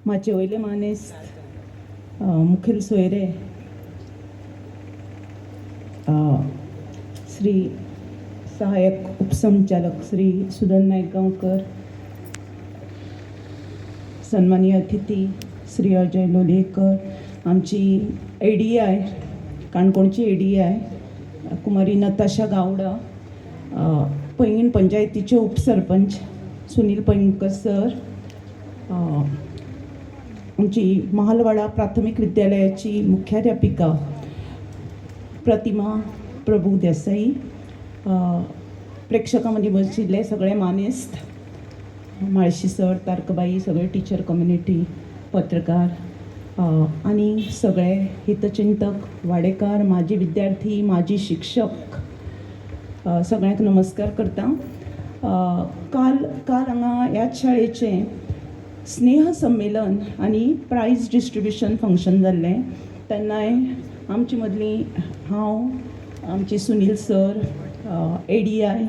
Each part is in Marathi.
माझे वयले मानेस्त मुखेल सोयरे श्री सहाय्यक उपसंचालक श्री सुदन नाईक गांवकर, सन्माननीय अतिथी श्री अजय लोलयेकर, आमची ADI काणकोणची ADI कुमारी नताशा गावडा, पैंगीण पंचायतीचे उपसरपंच सुनील पैंगकर सर, आमची महालवाडा प्राथमिक विद्यालयाची मुख्याध्यापिका प्रतिमा प्रभू देसाई, प्रेक्षकांमध्ये बसलेले सगळे मानेस्त, माळशी सर, तारकबाई, सगळे टीचर कम्युनिटी, पत्रकार आणि सगळे हितचिंतक, वाडेकार, माजी विद्यार्थी, माजी शिक्षक, सगळ्यांक नमस्कार करता. काल हांगा ह्याच शाळेचें स्नेह संमेलन आणि प्राइज डिस्ट्रीब्युशन फंक्शन जाल्लें. तेन्नाय आमचे मदली हांव, आमचे सुनील सर, ADI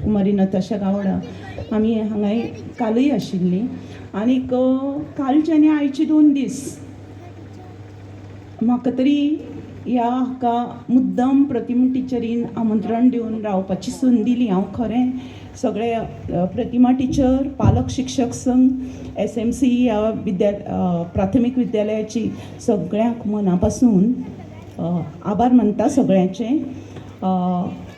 कुमारी नताशा गावडा, आमी हांगा कालय आशिल्लीं. आनीक कालचे आनी आयचे 2 दीस म्हाका तरी ह्या हाका मुद्दम प्रतिमा टिचरीन आमंत्रण दिवन रावपाची संद दिली. हांव खरें सगळे प्रतिमा टिचर, पालक शिक्षक संघ, SMC ह्या प्राथमीक विद्यालयाची सगळ्यांक मना पासून आभार मानता सगळ्यांचे.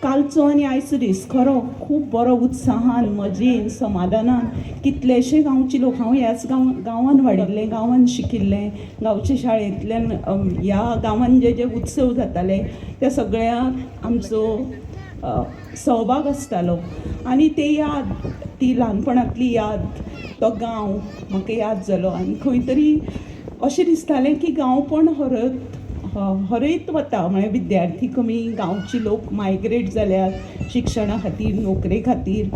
कालचो आनी आयचो दीस खरो खूब बरो उत्साहान, मजेन, समाधानान कितलेशे गांवचे लोक, हांव ह्याच गांवांत वाडिल्लें, गांवांत शिकिल्लें, गांवचे शाळेंतल्यान ह्या गांवांत जे उत्सव जाताले त्या सगळ्याक आमचो सहभाग आसतालो. आनी ते याद, ती ल्हानपणांतली याद, तो गांव म्हाका याद जालो. आनी खंय तरी अशें दिसतालें की गांवपण हरयत वता. म्हळ्यार विद्यार्थी कमी, गांवची लोक मायग्रेट जाल्यात शिक्षणा खातीर, नोकरे खातीर,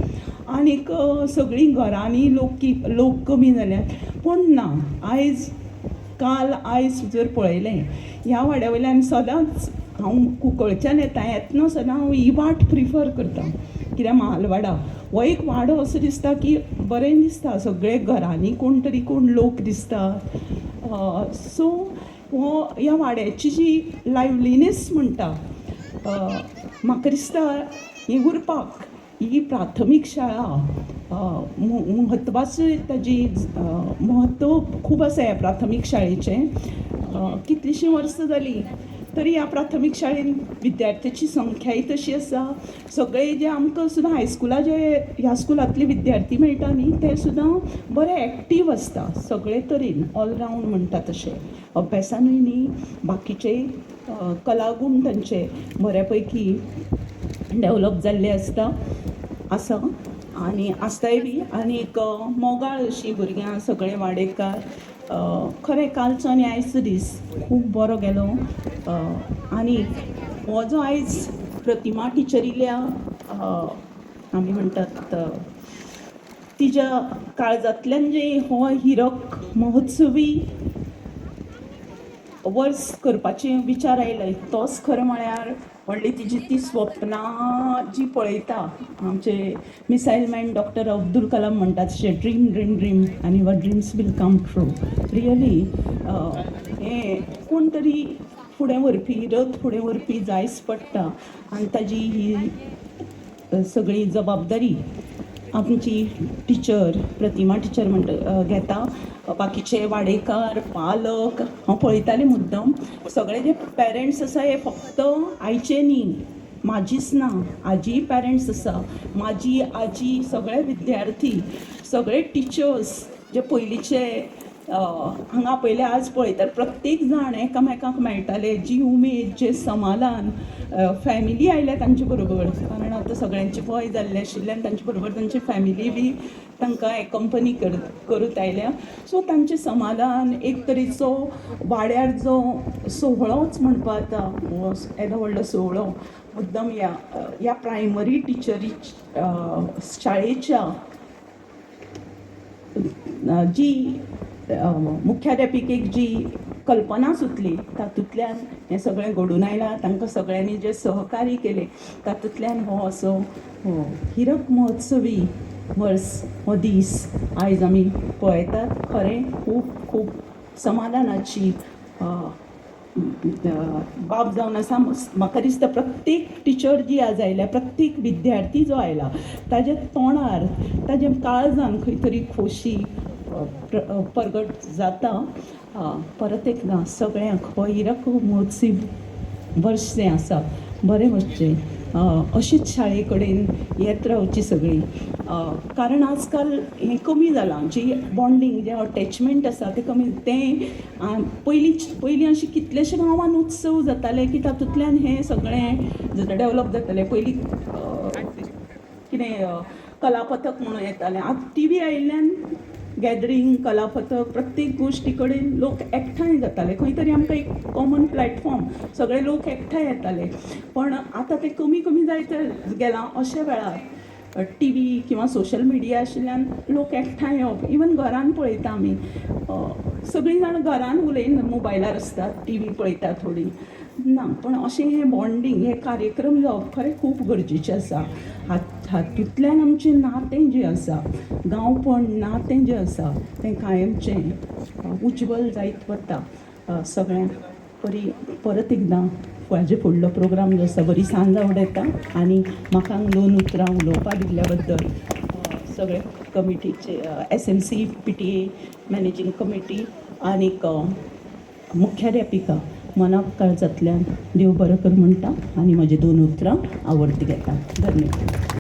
आनीक सगळीं घरांनी लोक कमी जाल्यात. पूण ना, आयज जर पळयलें ह्या वाड्या वयल्यान सदांच हांव कुंकळच्यान येतना सदां हांव ही वाट प्रिफर करतां. कित्याक महालवाडा हो एक वाडो असो दिसता की बरें दिसता, सगळे घरांनी कोण लोक दिसतात. सो ह्या वाड्याची जी लायव्हलीनेस म्हणटा, म्हाका दिसता ही उरपाक ही प्राथमीक शाळा म्हत्वाची, ताजी म्हत्व खूब आसा ह्या प्राथमीक शाळेचें. कितलीशीं वर्सां जालीं तरी ह्या प्राथमीक शाळेन विद्यार्थ्याची संख्याय तशी आसा. सगळे जे आमकां सुद्दां हायस्कुला जे ह्या स्कुलांतले विद्यार्थी मेळटा न्ही, ते सुद्दां बरे एक्टीव आसता सगळे तरेन, ऑलरावंड म्हणटा तशें. अभ्यासानूय न्ही, बाकीचे कलागूण तांचे बऱ्या पैकी डेवलप जाल्ले आसा आनी आसताय बी. आनीक मोगाळ अशीं भुरग्यां, सगळे वाडेकार. खरें कालचो आनी आयचो दीस खूब बरो गेलो. आनी हो जो आयज प्रतिमा टिचरील्या आमी म्हणटात तिच्या काळजांतल्यान जे हो हिरक महोत्सवी वर्स करपाचे विचार आयले, तोच खरें म्हळ्यार व्हडली तिजी ती स्वप्नां जी पळयता. आमचे missile man doctor Abdul Kalam म्हणटात तशें, ड्रीम आनी your dreams will come true. Really हें कोण तरी फुडें व्हरपी, रथ फुडें व्हरपी जायच पडटा. आनी ताजी ही सगळी जबाबदारी आमची टिचर, प्रतिमा टिचर घेता. बाकीचे वाडेकार, पालक, हांव पळयतालें मुद्दम सगळे जे पेरंट्स आसा हे फक्त आयचे न्ही, म्हाजीच ना, आजी पेरंट्स आसा, म्हाजी आजी, सगळे विद्यार्थी, सगळे टिचर्स जे पयलींचे हांगा पयले आज पळयतात. प्रत्येक जाण एकामेकांक मेळटाले, जी उमेद, जे समाधान, फॅमिली आयल्या तांचे बरोबर, कारण आतां सगळ्यांचे वय जाल्लें आशिल्ल्यान तांचे बरोबर तांची फॅमिली बी तांकां एकंपनी करूत आयल्या. सो तांचें समाधान, एक तरेचो वाड्यार जो सोहळोच म्हणपा जाता, हो येदो व्हडलो सोहळो मुद्दम ह्या प्रायमरी टिचरी शाळेच्या जी मुख्याध्यापिकेक जी कल्पना सुचली तातूंतल्यान हें सगळें घडून आयलां. तांकां सगळ्यांनी जे सहकार्य केलें तातूंतल्यान हो असो हिरक महोत्सवी वर्स हो दीस आयज आमी पळयतात. खरें खूब खूब समाधानाची बाब जावन आसा. म्हाका दिसता प्रत्येक टिचर जी आज आयल्या, प्रत्येक विद्यार्थी जो आयला, ताज्या तोंडार ताज्या काळजान खंय तरी खोशी परगट जाता. परत एकदां सगळ्यांक हो हिरक महोत्सव वर्स जें आसा बरें वचचें, अशीच शाळे कडेन येत रावची सगळीं. कारण आजकाल हें कमी जालां, जी बॉन्डिंग जें अटॅचमेंट आसा तें कमी. तें पयलीं अशें कितलेशे गांवांत उत्सव जाताले की तातूंतल्यान हें सगळें डेवलप जातालें. पयलीं कितें कलापथक म्हणून येतालें. आतां टी व्ही आयिल्ल्यान गॅदरींग, कलापथक, प्रत्येक गोश्टी कडेन लोक एकठांय जाताले. खंय तरी आमकां एक कॉमन प्लॅटफॉर्म, सगळे लोक एकठांय येताले. पण आतां तें कमी कमी जायत गेलां. अशे वेळार टी व्ही किंवा सोशल मिडिया आशिल्ल्यान लोक एकठांय येवप, इवन घरान पळयता आमी, सगळीं जाण घरान उलयन मोबायलार आसतात, टी व्ही पळयता थोडी ना. पण अशें हें बॉन्डिंग, हे कार्यक्रम जावप खरें खूब गरजेचें आसा. हातूंतल्यान आमचें नातें जें आसा, गांवपण नातें जें आसा तें कायमचें उज्वल जायत वता. सगळ्यांक परत एकदां हाजे फुडलो प्रोग्राम जो आसा बरी सांज आवडेता. आनी म्हाका हांगा 2 उतरां उलोवपा दिल्ल्या बद्दल सगळे कमिटीचे SMC PTA मॅनेजींग कमिटी आनीक मुख्याध्यापिका मनाक काळजांतल्यान देव बरें कर म्हणटा आनी म्हजी 2 उतरां आवडती घेता. धन्यवाद.